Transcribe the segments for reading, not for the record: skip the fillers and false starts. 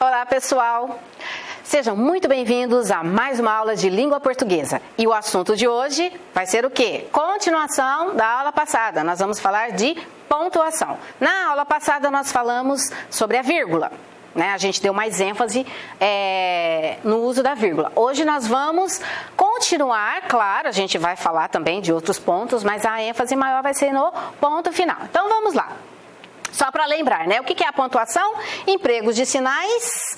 Olá, pessoal! Sejam muito bem-vindos a mais uma aula de língua portuguesa. E o assunto de hoje vai ser o quê? Continuação da aula passada. Nós vamos falar de pontuação. Na aula passada nós falamos sobre a vírgula, né? A gente deu mais ênfase no uso da vírgula. Hoje nós vamos continuar, claro, a gente vai falar também de outros pontos, mas a ênfase maior vai ser no ponto final. Então vamos lá. Só para lembrar, né? O que é a pontuação? Empregos de sinais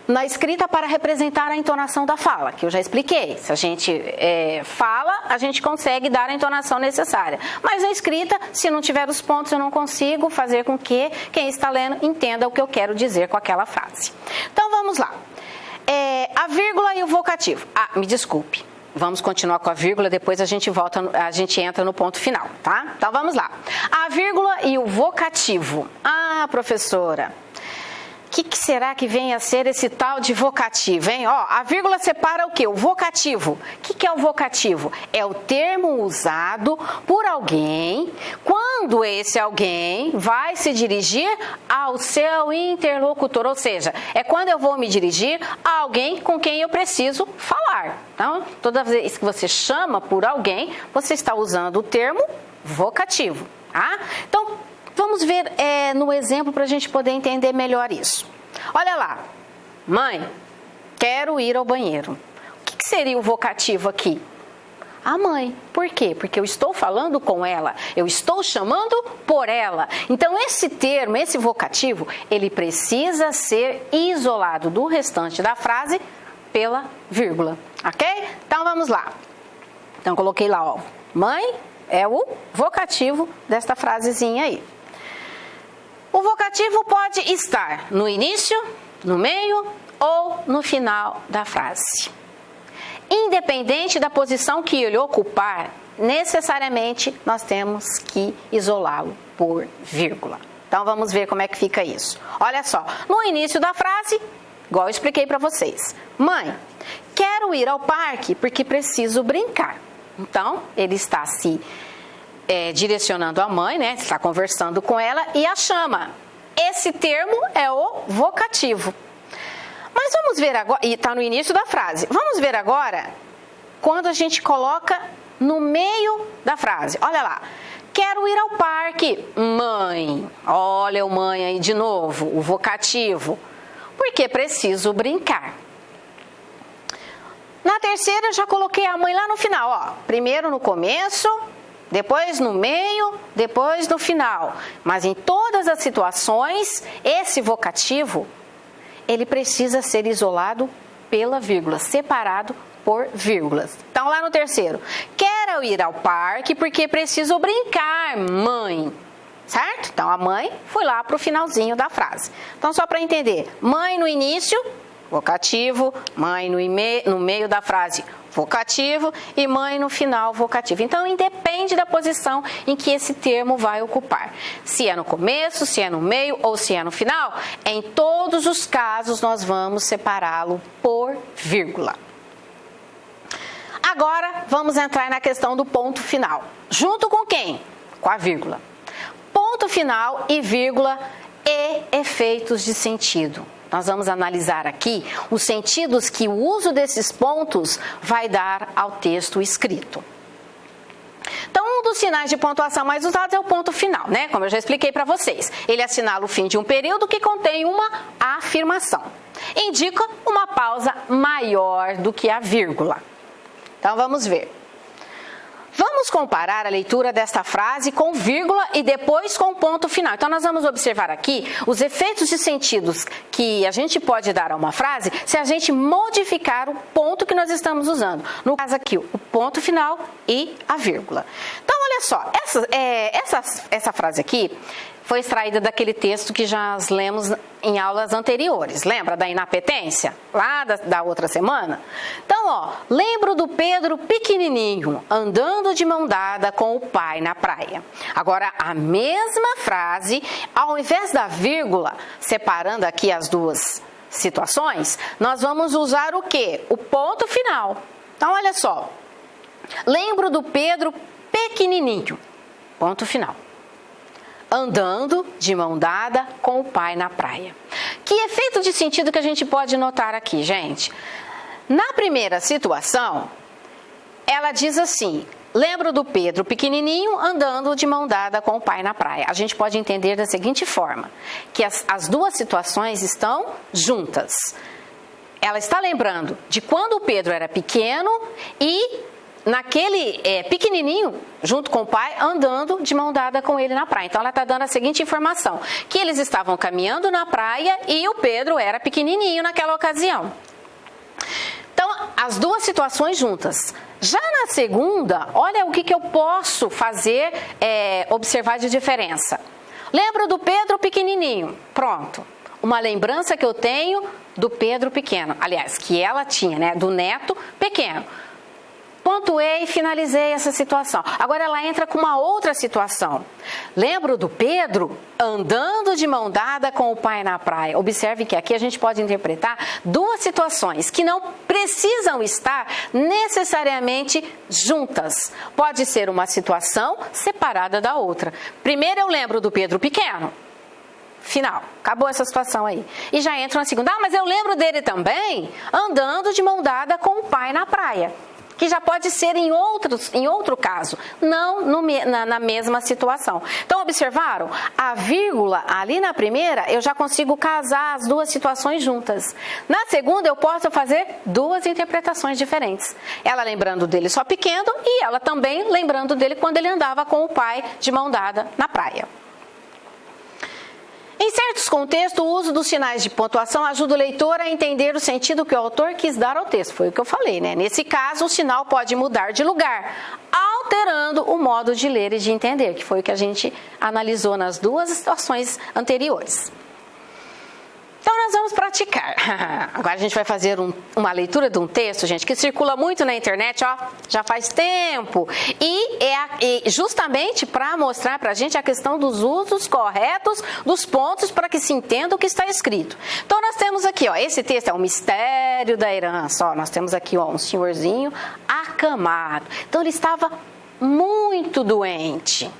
na escrita para representar a entonação da fala, que eu já expliquei. Se a gente fala, a gente consegue dar a entonação necessária. Mas na escrita, se não tiver os pontos, eu não consigo fazer com que quem está lendo entenda o que eu quero dizer com aquela frase. Então vamos lá. A vírgula e o vocativo. Me desculpe. Vamos continuar com a vírgula, depois a gente entra no ponto final, tá? Então vamos lá. A vírgula e o vocativo. Professora, o que será que vem a ser esse tal de vocativo, hein? A vírgula separa o quê? O vocativo. O que é o vocativo? É o termo usado por alguém quando esse alguém vai se dirigir ao seu interlocutor. Ou seja, é quando eu vou me dirigir a alguém com quem eu preciso falar. Então, toda vez que você chama por alguém, você está usando o termo vocativo, tá? Então, vamos ver no exemplo para a gente poder entender melhor isso. Olha lá. Mãe, quero ir ao banheiro. O que seria o vocativo aqui? A mãe. Por quê? Porque eu estou falando com ela. Eu estou chamando por ela. Então, esse termo, esse vocativo, ele precisa ser isolado do restante da frase pela vírgula. Ok? Então, vamos lá. Então, coloquei lá, mãe é o vocativo desta frasezinha aí. O vocativo pode estar no início, no meio ou no final da frase. Independente da posição que ele ocupar, necessariamente nós temos que isolá-lo por vírgula. Então vamos ver como é que fica isso. Olha só, no início da frase, igual eu expliquei para vocês. Mãe, quero ir ao parque porque preciso brincar. Então, ele está direcionando a mãe, né? Está conversando com ela e a chama. Esse termo é o vocativo. Mas vamos ver agora, e está no início da frase. Vamos ver agora quando a gente coloca no meio da frase. Olha lá. Quero ir ao parque, mãe. Olha o mãe aí de novo, o vocativo. Porque preciso brincar. Na terceira eu já coloquei a mãe lá no final, Primeiro no começo, depois no meio, depois no final. Mas em todas as situações, esse vocativo, ele precisa ser isolado pela vírgula, separado por vírgulas. Então, lá no terceiro, quero ir ao parque porque preciso brincar, mãe. Certo? Então, a mãe foi lá para o finalzinho da frase. Então, só para entender, mãe no início, vocativo, mãe no meio da frase, vocativo, e mãe no final, vocativo. Então, independe da posição em que esse termo vai ocupar. Se é no começo, se é no meio ou se é no final, em todos os casos nós vamos separá-lo por vírgula. Agora, vamos entrar na questão do ponto final. Junto com quem? Com a vírgula. Ponto final e vírgula e efeitos de sentido. Nós vamos analisar aqui os sentidos que o uso desses pontos vai dar ao texto escrito. Então, um dos sinais de pontuação mais usados é o ponto final, né? Como eu já expliquei para vocês. Ele assinala o fim de um período que contém uma afirmação. Indica uma pausa maior do que a vírgula. Então, vamos ver. Vamos comparar a leitura desta frase com vírgula e depois com ponto final. Então, nós vamos observar aqui os efeitos de sentidos que a gente pode dar a uma frase se a gente modificar o ponto que nós estamos usando. No caso aqui, o ponto final e a vírgula. Então, olha só, essa frase aqui foi extraída daquele texto que já lemos em aulas anteriores. Lembra da inapetência? Lá da outra semana? Então, lembro do Pedro pequenininho, andando de mão dada com o pai na praia. Agora, a mesma frase, ao invés da vírgula, separando aqui as duas situações, nós vamos usar o quê? O ponto final. Então, olha só. Lembro do Pedro pequenininho. Ponto final. andando de mão dada com o pai na praia. Que efeito de sentido que a gente pode notar aqui, gente? Na primeira situação, ela diz assim: lembro do Pedro pequenininho andando de mão dada com o pai na praia. A gente pode entender da seguinte forma, que as duas situações estão juntas. Ela está lembrando de quando o Pedro era pequeno e naquele pequenininho, junto com o pai, andando de mão dada com ele na praia. Então, ela está dando a seguinte informação, que eles estavam caminhando na praia e o Pedro era pequenininho naquela ocasião. Então, as duas situações juntas. Já na segunda, olha o que eu posso fazer, observar de diferença. Lembro do Pedro pequenininho. Pronto. Uma lembrança que eu tenho do Pedro pequeno. Aliás, que ela tinha, né? Do neto pequeno. Pontuei e finalizei essa situação. Agora ela entra com uma outra situação. Lembro do Pedro andando de mão dada com o pai na praia. Observe que aqui a gente pode interpretar duas situações que não precisam estar necessariamente juntas. Pode ser uma situação separada da outra. Primeiro eu lembro do Pedro pequeno. Final, acabou essa situação aí. E já entra na segunda. Mas eu lembro dele também andando de mão dada com o pai na praia. Que já pode ser em outro caso, não na mesma situação. Então, observaram? A vírgula ali na primeira, eu já consigo casar as duas situações juntas. Na segunda, eu posso fazer duas interpretações diferentes. Ela lembrando dele só pequeno e ela também lembrando dele quando ele andava com o pai de mão dada na praia. Em certos contextos, o uso dos sinais de pontuação ajuda o leitor a entender o sentido que o autor quis dar ao texto. Foi o que eu falei, né? Nesse caso, o sinal pode mudar de lugar, alterando o modo de ler e de entender, que foi o que a gente analisou nas duas situações anteriores. Então, nós vamos praticar. Agora a gente vai fazer uma leitura de um texto, gente, que circula muito na internet, ó, já faz tempo. E justamente para mostrar para a gente a questão dos usos corretos dos pontos para que se entenda o que está escrito. Então, nós temos aqui, ó, esse texto é o mistério da herança. Ó, nós temos aqui, ó, um senhorzinho acamado. Então, ele estava muito doente.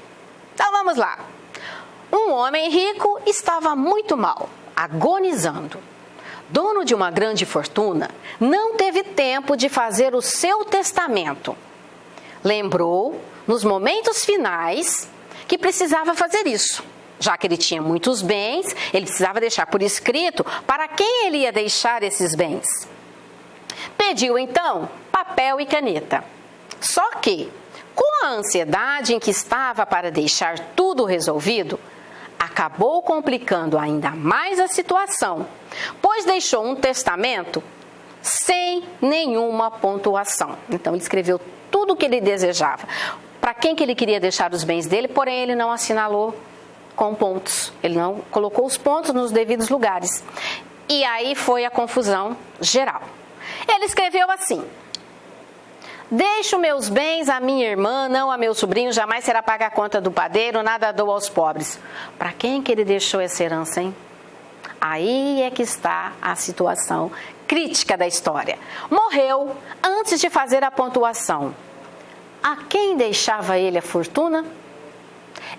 Então, vamos lá. Um homem rico estava muito mal, agonizando. Dono de uma grande fortuna, não teve tempo de fazer o seu testamento. Lembrou, nos momentos finais, que precisava fazer isso. Já que ele tinha muitos bens, ele precisava deixar por escrito para quem ele ia deixar esses bens. Pediu, então, papel e caneta. Só que, com a ansiedade em que estava para deixar tudo resolvido, acabou complicando ainda mais a situação, pois deixou um testamento sem nenhuma pontuação. Então, ele escreveu tudo o que ele desejava, para quem que ele queria deixar os bens dele, porém ele não assinalou com pontos, ele não colocou os pontos nos devidos lugares. E aí foi a confusão geral. Ele escreveu assim: deixo meus bens à minha irmã, não a meu sobrinho, jamais será paga a conta do padeiro, nada dou aos pobres. Para quem que ele deixou essa herança, hein? Aí é que está a situação crítica da história. Morreu antes de fazer a pontuação. A quem deixava ele a fortuna?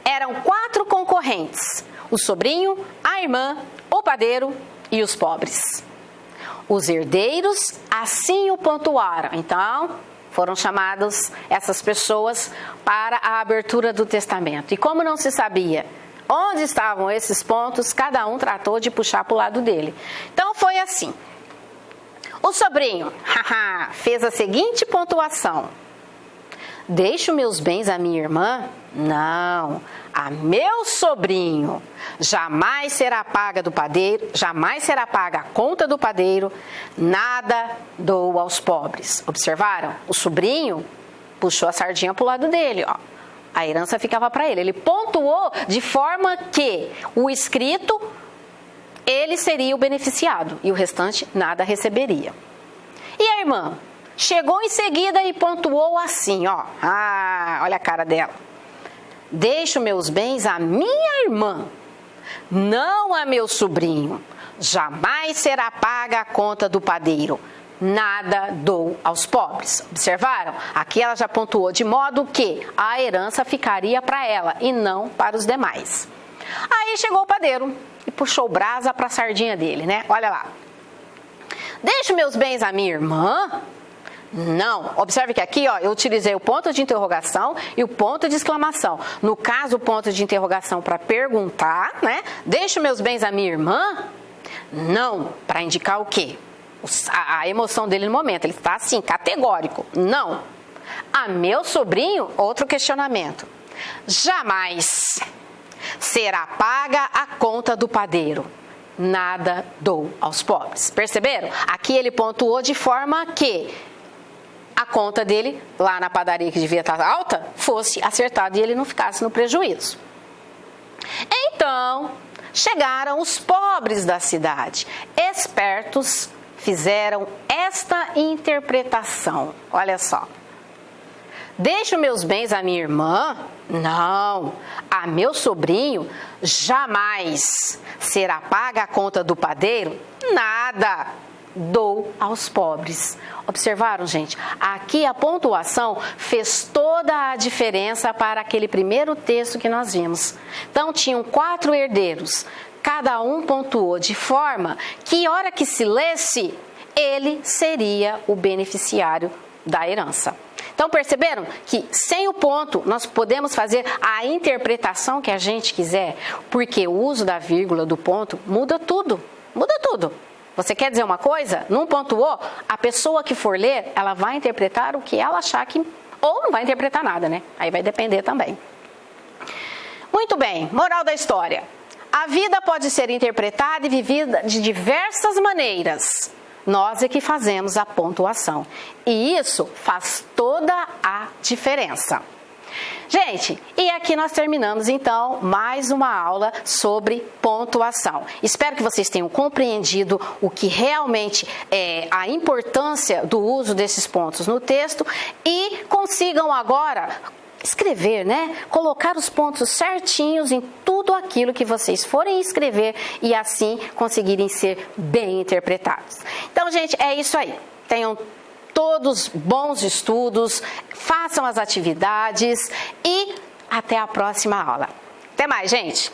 Eram 4 concorrentes: o sobrinho, a irmã, o padeiro e os pobres. Os herdeiros assim o pontuaram. Então, foram chamadas essas pessoas para a abertura do testamento. E como não se sabia onde estavam esses pontos, cada um tratou de puxar para o lado dele. Então foi assim. O sobrinho fez a seguinte pontuação: deixo meus bens à minha irmã? Não, a meu sobrinho. Jamais será paga do padeiro, jamais será paga a conta do padeiro, nada dou aos pobres. Observaram? O sobrinho puxou a sardinha para o lado dele, ó. A herança ficava para ele. Ele pontuou de forma que o escrito, ele seria o beneficiado e o restante nada receberia. E a irmã? Chegou em seguida e pontuou assim, ó. Olha a cara dela. Deixo meus bens à minha irmã, não a meu sobrinho. Jamais será paga a conta do padeiro. Nada dou aos pobres. Observaram? Aqui ela já pontuou de modo que a herança ficaria para ela e não para os demais. Aí chegou o padeiro e puxou brasa para a sardinha dele, né? Olha lá. Deixo meus bens à minha irmã? Não. Observe que aqui, ó, eu utilizei o ponto de interrogação e o ponto de exclamação. No caso, o ponto de interrogação para perguntar, né? Deixo meus bens à minha irmã? Não. Para indicar o quê? A emoção dele no momento. Ele está assim, categórico. Não. A meu sobrinho, outro questionamento. Jamais será paga a conta do padeiro. Nada dou aos pobres. Perceberam? Aqui ele pontuou de forma que a conta dele, lá na padaria que devia estar alta, fosse acertada e ele não ficasse no prejuízo. Então, chegaram os pobres da cidade. Espertos fizeram esta interpretação. Olha só. Deixo meus bens à minha irmã? Não. A meu sobrinho? Jamais. Será paga a conta do padeiro? Nada. Dou aos pobres. Observaram, gente? Aqui a pontuação fez toda a diferença para aquele primeiro texto que nós vimos. Então, tinham 4 herdeiros. Cada um pontuou de forma que, hora que se lesse, ele seria o beneficiário da herança. Então, perceberam que sem o ponto nós podemos fazer a interpretação que a gente quiser, porque o uso da vírgula, do ponto, muda tudo. Muda tudo. Você quer dizer uma coisa? Não pontuou? A pessoa que for ler, ela vai interpretar o que ela achar que... Ou não vai interpretar nada, né? Aí vai depender também. Muito bem, moral da história. A vida pode ser interpretada e vivida de diversas maneiras. Nós é que fazemos a pontuação. E isso faz toda a diferença. Gente, e aqui nós terminamos então mais uma aula sobre pontuação. Espero que vocês tenham compreendido o que realmente é a importância do uso desses pontos no texto e consigam agora escrever, né? Colocar os pontos certinhos em tudo aquilo que vocês forem escrever e assim conseguirem ser bem interpretados. Então, gente, é isso aí. Tenham todos bons estudos, façam as atividades e até a próxima aula. Até mais, gente!